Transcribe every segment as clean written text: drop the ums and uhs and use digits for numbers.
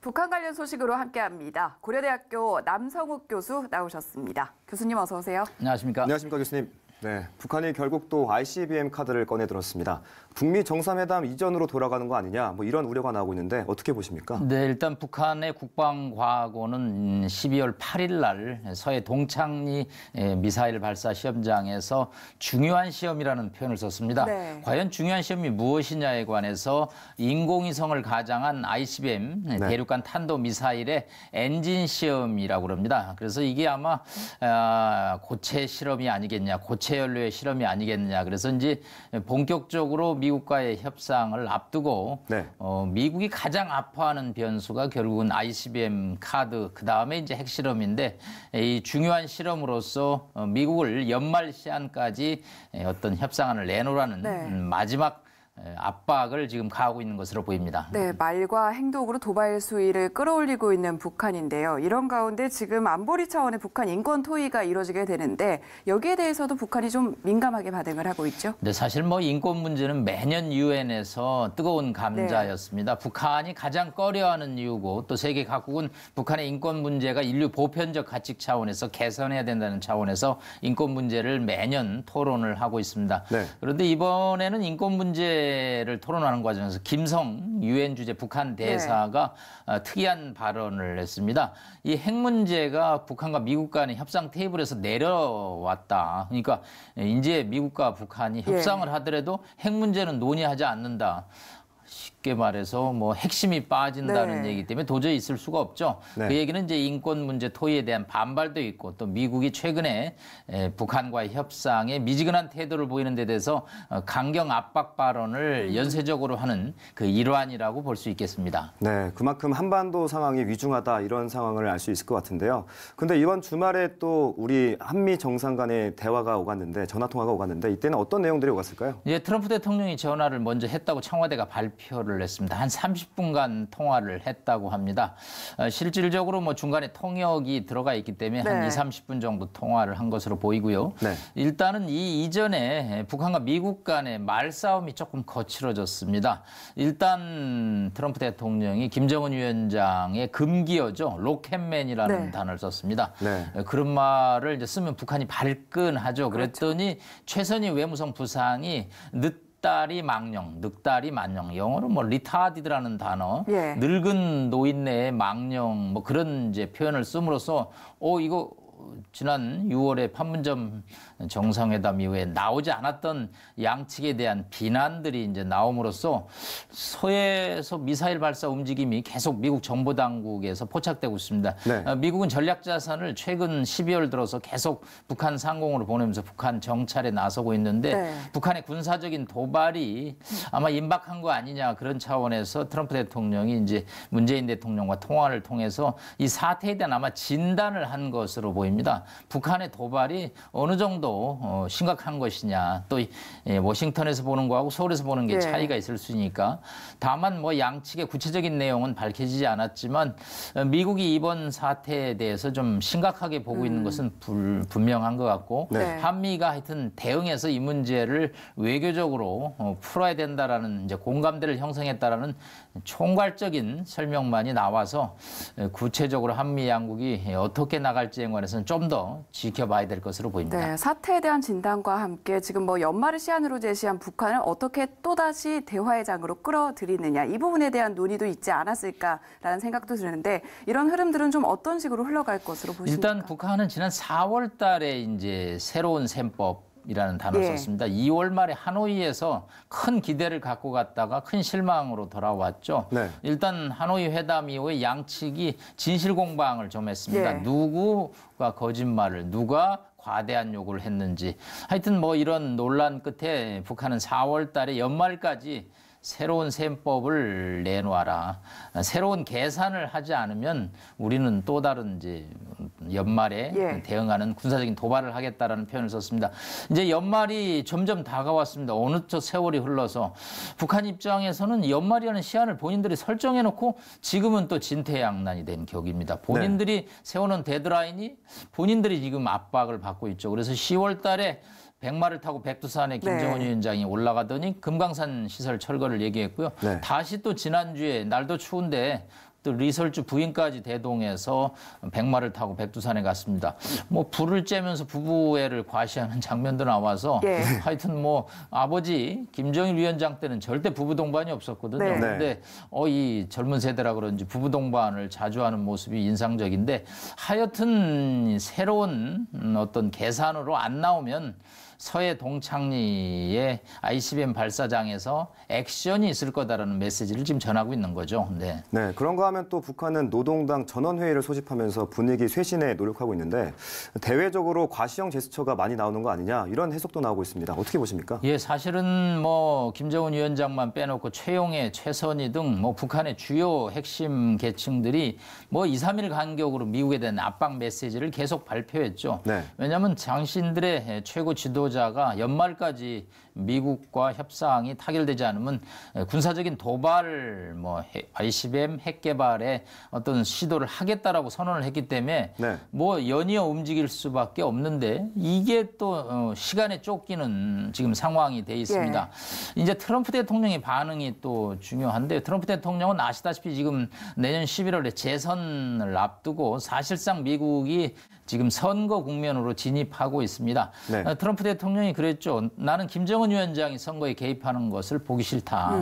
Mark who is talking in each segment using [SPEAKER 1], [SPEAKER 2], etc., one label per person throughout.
[SPEAKER 1] 북한 관련 소식으로 함께합니다. 고려대학교 남성욱 교수 나오셨습니다. 교수님 어서 오세요.
[SPEAKER 2] 안녕하십니까.
[SPEAKER 3] 안녕하십니까 교수님. 네, 북한이 결국 또 ICBM 카드를 꺼내들었습니다. 북미 정상회담 이전으로 돌아가는 거 아니냐, 이런 우려가 나오고 있는데 어떻게 보십니까?
[SPEAKER 2] 네, 일단 북한의 국방과학원은 12월 8일 날 서해 동창리 미사일 발사 시험장에서 중요한 시험이라는 표현을 썼습니다.
[SPEAKER 1] 네.
[SPEAKER 2] 과연 중요한 시험이 무엇이냐에 관해서 인공위성을 가장한 ICBM 대륙간 탄도 미사일의 엔진 시험이라고 합니다. 그래서 이게 아마 고체 실험이 아니겠냐, 고체 연료의 실험이 아니겠느냐. 그래서 이제 본격적으로 미국과의 협상을 앞두고 미국이 가장 아파하는 변수가 결국은 ICBM 카드, 그 다음에 이제 핵실험인데 이 중요한 실험으로서 미국을 연말 시한까지 어떤 협상안을 내놓으라는 마지막 압박을 지금 가하고 있는 것으로 보입니다.
[SPEAKER 1] 네, 말과 행동으로 도발 수위를 끌어올리고 있는 북한인데요. 이런 가운데 지금 안보리 차원의 북한 인권 토의가 이루어지게 되는데 여기에 대해서도 북한이 좀 민감하게 반응을 하고 있죠.
[SPEAKER 2] 네, 사실 인권 문제는 매년 유엔에서 뜨거운 감자였습니다. 북한이 가장 꺼려하는 이유고 또 세계 각국은 북한의 인권 문제가 인류 보편적 가치 차원에서 개선해야 된다는 차원에서 인권 문제를 매년 토론을 하고 있습니다. 그런데 이번에는 인권 문제를 토론하는 과정에서 김성 유엔 주재 북한 대사가 특이한 발언을 했습니다. 이 핵 문제가 북한과 미국 간의 협상 테이블에서 내려왔다. 그러니까 이제 미국과 북한이 협상을 하더라도 핵 문제는 논의하지 않는다. 쉽게 말해서 핵심이 빠진다는 얘기 때문에 도저히 있을 수가 없죠. 그 얘기는 이제 인권 문제 토의에 대한 반발도 있고 또 미국이 최근에 북한과의 협상에 미지근한 태도를 보이는 데 대해서 강경 압박 발언을 연쇄적으로 하는 그 일환이라고 볼 수 있겠습니다.
[SPEAKER 3] 네, 그만큼 한반도 상황이 위중하다 이런 상황을 알 수 있을 것 같은데요. 근데 이번 주말에 또 우리 한미 정상 간의 대화가 오갔는데 전화 통화가 오갔는데 이때는 어떤 내용들이 오갔을까요?
[SPEAKER 2] 예, 트럼프 대통령이 전화를 먼저 했다고 청와대가 발표를 했습니다. 한 30분간 통화를 했다고 합니다. 실질적으로 중간에 통역이 들어가 있기 때문에 한 2, 30분 정도 통화를 한 것으로 보이고요. 일단은 이 이전에 북한과 미국 간의 말싸움이 조금 거칠어졌습니다. 일단 트럼프 대통령이 김정은 위원장의 금기어죠. 로켓맨이라는 단어를 썼습니다. 그런 말을 이제 쓰면 북한이 발끈하죠. 그랬더니 최선희 외무성 부상이 늑다리 망령, 영어로 retarded라는 단어, 늙은 노인네의 망령, 그런 이제 표현을 씀으로써 이거 지난 6월에 판문점 정상회담 이후에 나오지 않았던 양측에 대한 비난들이 이제 나옴으로써 서해에서 미사일 발사 움직임이 계속 미국 정보 당국에서 포착되고 있습니다. 미국은 전략 자산을 최근 12월 들어서 계속 북한 상공으로 보내면서 북한 정찰에 나서고 있는데 북한의 군사적인 도발이 아마 임박한 거 아니냐 그런 차원에서 트럼프 대통령이 이제 문재인 대통령과 통화를 통해서 이 사태에 대한 아마 진단을 한 것으로 보입니다. 북한의 도발이 어느 정도 심각한 것이냐, 또 워싱턴에서 보는 거하고 서울에서 보는 게 차이가 있을 수 있으니까 다만 양측의 구체적인 내용은 밝혀지지 않았지만 미국이 이번 사태에 대해서 좀 심각하게 보고 있는 것은 분명한 것 같고 한미가 하여튼 대응해서 이 문제를 외교적으로 풀어야 된다라는 이제 공감대를 형성했다라는 총괄적인 설명만이 나와서 구체적으로 한미 양국이 어떻게 나갈지에 관해서는 좀 더 지켜봐야 될 것으로 보입니다.
[SPEAKER 1] 네, 사태에 대한 진단과 함께 지금 연말을 시한으로 제시한 북한을 어떻게 또다시 대화의 장으로 끌어들이느냐 이 부분에 대한 논의도 있지 않았을까라는 생각도 드는데 이런 흐름들은 좀 어떤 식으로 흘러갈 것으로 보십니까?
[SPEAKER 2] 일단 북한은 지난 4월 달에 이제 새로운 셈법 이라는 단어를 썼습니다. 2월 말에 하노이에서 큰 기대를 갖고 갔다가 큰 실망으로 돌아왔죠. 일단 하노이 회담 이후에 양측이 진실 공방을 좀 했습니다. 누구가 거짓말을, 누가 과대한 요구를 했는지. 하여튼 이런 논란 끝에 북한은 4월 달에 연말까지 새로운 셈법을 내놓아라. 새로운 계산을 하지 않으면 우리는 또 다른 이제 연말에 대응하는 군사적인 도발을 하겠다라는 표현을 썼습니다. 이제 연말이 점점 다가왔습니다. 어느덧 세월이 흘러서 북한 입장에서는 연말이라는 시한을 본인들이 설정해놓고 지금은 또 진퇴양난이 된 격입니다. 본인들이 세워놓은 데드라인이 본인들이 지금 압박을 받고 있죠. 그래서 10월 달에 백마를 타고 백두산에 김정은 위원장이 올라가더니 금강산 시설 철거를 얘기했고요. 다시 또 지난주에 날도 추운데 또 리설주 부인까지 대동해서 백마를 타고 백두산에 갔습니다. 뭐 불을 쬐면서 부부애를 과시하는 장면도 나와서
[SPEAKER 1] 예.
[SPEAKER 2] 하여튼 뭐 아버지 김정일 위원장 때는 절대 부부 동반이 없었거든요.
[SPEAKER 1] 네.
[SPEAKER 2] 근데 이 젊은 세대라 그런지 부부 동반을 자주 하는 모습이 인상적인데 하여튼 새로운 어떤 계산으로 안 나오면 서해 동창리의 ICBM 발사장에서 액션이 있을 거다라는 메시지를 지금 전하고 있는 거죠. 네.
[SPEAKER 3] 네, 그런가 하면 또 북한은 노동당 전원회의를 소집하면서 분위기 쇄신에 노력하고 있는데 대외적으로 과시형 제스처가 많이 나오는 거 아니냐 이런 해석도 나오고 있습니다. 어떻게 보십니까?
[SPEAKER 2] 예, 사실은 뭐 김정은 위원장만 빼놓고 최용해, 최선희 등 뭐 북한의 주요 핵심 계층들이 뭐 2, 3일 간격으로 미국에 대한 압박 메시지를 계속 발표했죠.
[SPEAKER 3] 네.
[SPEAKER 2] 왜냐하면 당신들의 최고 지도자가 연말까지 미국과 협상이 타결되지 않으면 군사적인 도발, 뭐 ICBM 핵 개발에 어떤 시도를 하겠다라고 선언을 했기 때문에
[SPEAKER 3] 네.
[SPEAKER 2] 뭐 연이어 움직일 수밖에 없는데 이게 또 시간에 쫓기는 지금 상황이 돼 있습니다. 이제 트럼프 대통령의 반응이 또 중요한데 트럼프 대통령은 아시다시피 지금 내년 11월에 재선을 앞두고 사실상 미국이 지금 선거 국면으로 진입하고 있습니다.
[SPEAKER 3] 네.
[SPEAKER 2] 트럼프 대통령이 그랬죠. 나는 김정은 위원장이 선거에 개입하는 것을 보기 싫다.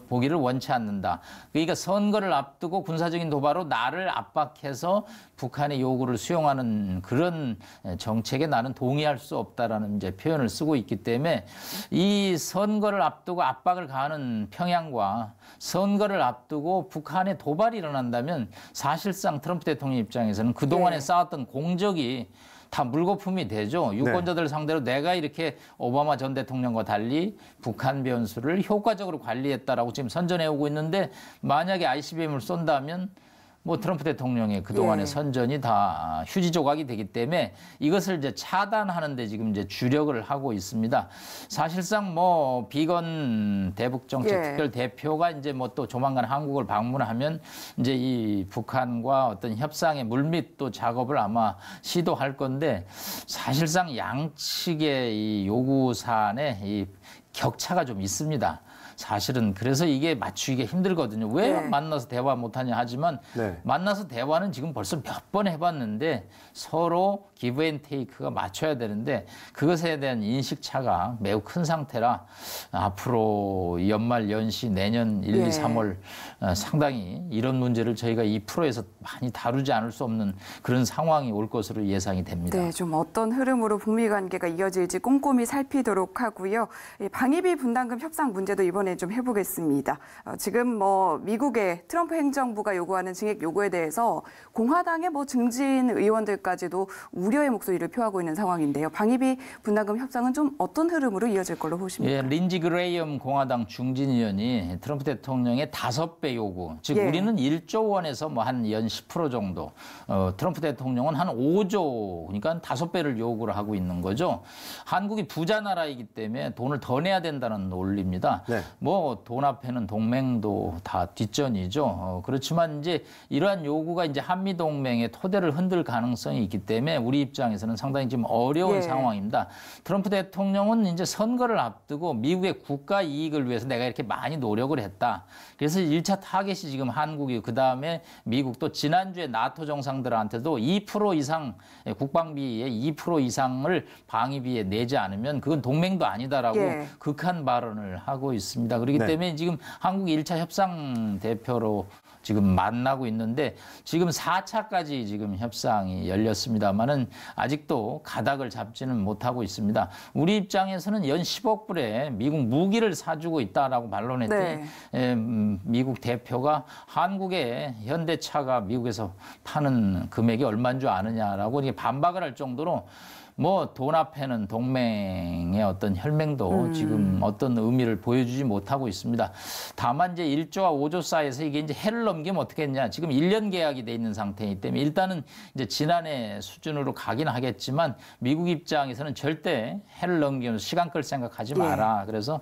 [SPEAKER 2] 보기를 원치 않는다. 그러니까 선거를 앞두고 군사적인 도발로 나를 압박해서 북한의 요구를 수용하는 그런 정책에 나는 동의할 수 없다라는 이제 표현을 쓰고 있기 때문에 이 선거를 앞두고 압박을 가하는 평양과 선거를 앞두고 북한의 도발이 일어난다면 사실상 트럼프 대통령 입장에서는 그동안에 쌓았던 공적이 다 물거품이 되죠. 유권자들 상대로 내가 이렇게 오바마 전 대통령과 달리 북한 변수를 효과적으로 관리했다라고 지금 선전해오고 있는데 만약에 ICBM을 쏜다면 뭐 트럼프 대통령의 그동안의 선전이 다 휴지 조각이 되기 때문에 이것을 이제 차단하는데 지금 이제 주력을 하고 있습니다. 사실상 뭐 비건 대북 정책 특별 대표가 이제 뭐 또 조만간 한국을 방문하면 이제 이 북한과 어떤 협상의 물밑 작업을 아마 시도할 건데 사실상 양측의 이 요구 사안에 이 격차가 좀 있습니다. 사실은 그래서 이게 맞추기가 힘들거든요. 왜 만나서 대화 못하냐 하지만 만나서 대화는 지금 벌써 몇 번 해봤는데 서로 기브 앤 테이크가 맞춰야 되는데 그것에 대한 인식 차가 매우 큰 상태라 앞으로 연말 연시 내년 1, 2, 3월 상당히 이런 문제를 저희가 2%에서 많이 다루지 않을 수 없는 그런 상황이 올 것으로 예상이 됩니다.
[SPEAKER 1] 네, 좀 어떤 흐름으로 북미 관계가 이어질지 꼼꼼히 살피도록 하고요. 방위비 분담금 협상 문제도 이번에 좀 해보겠습니다. 지금 뭐 미국의 트럼프 행정부가 요구하는 증액 요구에 대해서 공화당의 뭐 증진 의원들까지도 우려의 목소리를 표하고 있는 상황인데요. 방위비 분담금 협상은 좀 어떤 흐름으로 이어질 걸로 보십니까?
[SPEAKER 2] 예, 린지 그레이엄 공화당 중진 의원이 트럼프 대통령의 5배 요구, 즉 우리는 1조 원에서 뭐 한 연 10% 정도, 트럼프 대통령은 한 5조, 그러니까 5배를 요구를 하고 있는 거죠. 한국이 부자 나라이기 때문에 돈을 더 내야 된다는 논리입니다. 뭐 돈 앞에는 동맹도 다 뒷전이죠. 그렇지만 이제 이러한 요구가 이제 한미 동맹의 토대를 흔들 가능성이 있기 때문에 우리 입장에서는 상당히 지금 어려운 상황입니다. 트럼프 대통령은 이제 선거를 앞두고 미국의 국가 이익을 위해서 내가 이렇게 많이 노력을 했다. 그래서 1차 타겟이 지금 한국이 그다음에 미국도 지난주에 나토 정상들한테도 2% 이상 국방비의 2% 이상을 방위비에 내지 않으면 그건 동맹도 아니다라고 극한 발언을 하고 있습니다. 그렇기 때문에 지금 한국 1차 협상 대표로 지금 만나고 있는데 지금 4차까지 지금 협상이 열렸습니다만은 아직도 가닥을 잡지는 못하고 있습니다. 우리 입장에서는 연 10억 불에 미국 무기를 사주고 있다라고 반론했더니 미국 대표가 한국의 현대차가 미국에서 파는 금액이 얼마인 줄 아느냐라고 반박을 할 정도로 뭐 돈 앞에는 동맹의 어떤 혈맹도 지금 어떤 의미를 보여주지 못하고 있습니다. 다만 이제 1조와 5조 사이에서 이게 이제 해를 넘기면 어떻게 했냐. 지금 1년 계약이 돼 있는 상태이기 때문에 일단은 이제 지난해 수준으로 가긴 하겠지만 미국 입장에서는 절대 해를 넘기면서 시간 끌 생각하지 마라. 그래서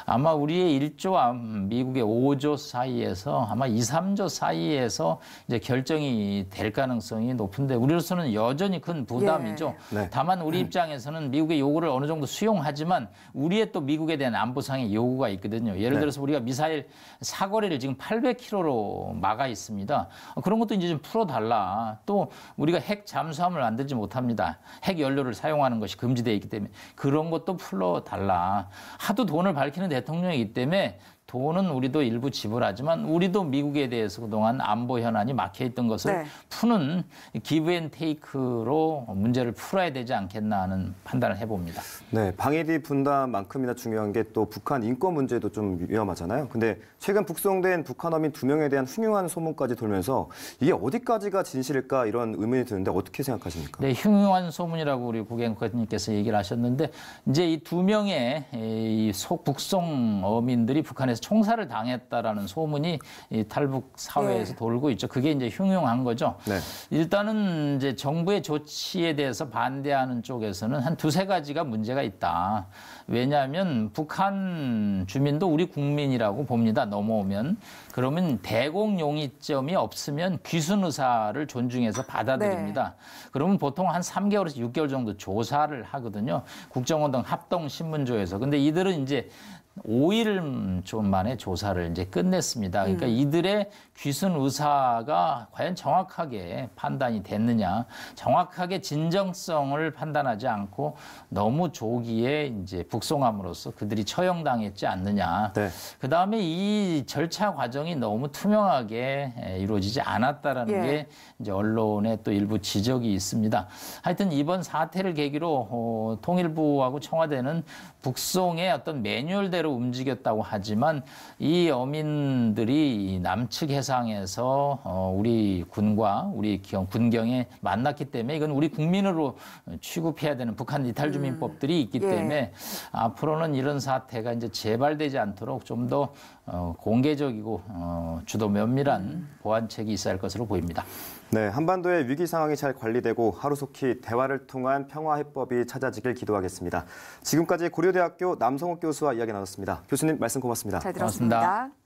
[SPEAKER 2] 아마 우리의 1조와 미국의 5조 사이에서 아마 2, 3조 사이에서 이제 결정이 될 가능성이 높은데 우리로서는 여전히 큰 부담이죠. 다만 다만 우리 입장에서는 미국의 요구를 어느 정도 수용하지만 우리의 또 미국에 대한 안보상의 요구가 있거든요. 예를 들어서 우리가 미사일 사거리를 지금 800km로 막아 있습니다. 그런 것도 이제 좀 풀어달라. 또 우리가 핵 잠수함을 만들지 못합니다. 핵 연료를 사용하는 것이 금지되어 있기 때문에 그런 것도 풀어달라. 하도 돈을 밝히는 대통령이기 때문에 돈은 우리도 일부 지불하지만 우리도 미국에 대해서 그동안 안보 현안이 막혀있던 것을 푸는 기브 앤 테이크로 문제를 풀어야 되지 않겠나 하는 판단을 해봅니다.
[SPEAKER 3] 네, 방위비 분담만큼이나 중요한 게 또 북한 인권 문제도 좀 위험하잖아요. 근데 최근 북송된 북한 어민 2명에 대한 흉흉한 소문까지 돌면서 이게 어디까지가 진실일까 이런 의문이 드는데 어떻게 생각하십니까?
[SPEAKER 2] 네, 흉흉한 소문이라고 우리 고객님께서 얘기를 하셨는데 이제 이 2명의 이 북송 어민들이 북한에서 총살을 당했다라는 소문이 이 탈북 사회에서 돌고 있죠. 그게 이제 흉흉한 거죠.
[SPEAKER 3] 네.
[SPEAKER 2] 일단은 이제 정부의 조치에 대해서 반대하는 쪽에서는 한 2-3가지가 문제가 있다. 왜냐하면 북한 주민도 우리 국민이라고 봅니다. 넘어오면. 그러면 대공 용의점이 없으면 귀순 의사를 존중해서 받아들입니다. 그러면 보통 한 3개월에서 6개월 정도 조사를 하거든요. 국정원등 합동신문조에서. 근데 이들은 이제 5일 좀 만에 조사를 이제 끝냈습니다. 그러니까 이들의 귀순 의사가 과연 정확하게 판단이 됐느냐, 정확하게 진정성을 판단하지 않고 너무 조기에 이제 북송함으로써 그들이 처형당했지 않느냐.
[SPEAKER 3] 네.
[SPEAKER 2] 그 다음에 이 절차 과정이 너무 투명하게 이루어지지 않았다라는 게 이제 언론의 또 일부 지적이 있습니다. 하여튼 이번 사태를 계기로 통일부하고 청와대는 북송의 어떤 매뉴얼대로 움직였다고 하지만 이 어민들이 남측 해상에서 우리 군과 우리 군경에 만났기 때문에 이건 우리 국민으로 취급해야 되는 북한 이탈주민법들이 있기 때문에 앞으로는 이런 사태가 이제 재발되지 않도록 좀 더 공개적이고 주도 면밀한 보완책이 있어야 할 것으로 보입니다.
[SPEAKER 3] 네, 한반도의 위기 상황이 잘 관리되고 하루속히 대화를 통한 평화 해법이 찾아지길 기도하겠습니다. 지금까지 고려대학교 남성욱 교수와 이야기 나눴습니다. 교수님 말씀 고맙습니다.
[SPEAKER 1] 잘 들었습니다. 고맙습니다.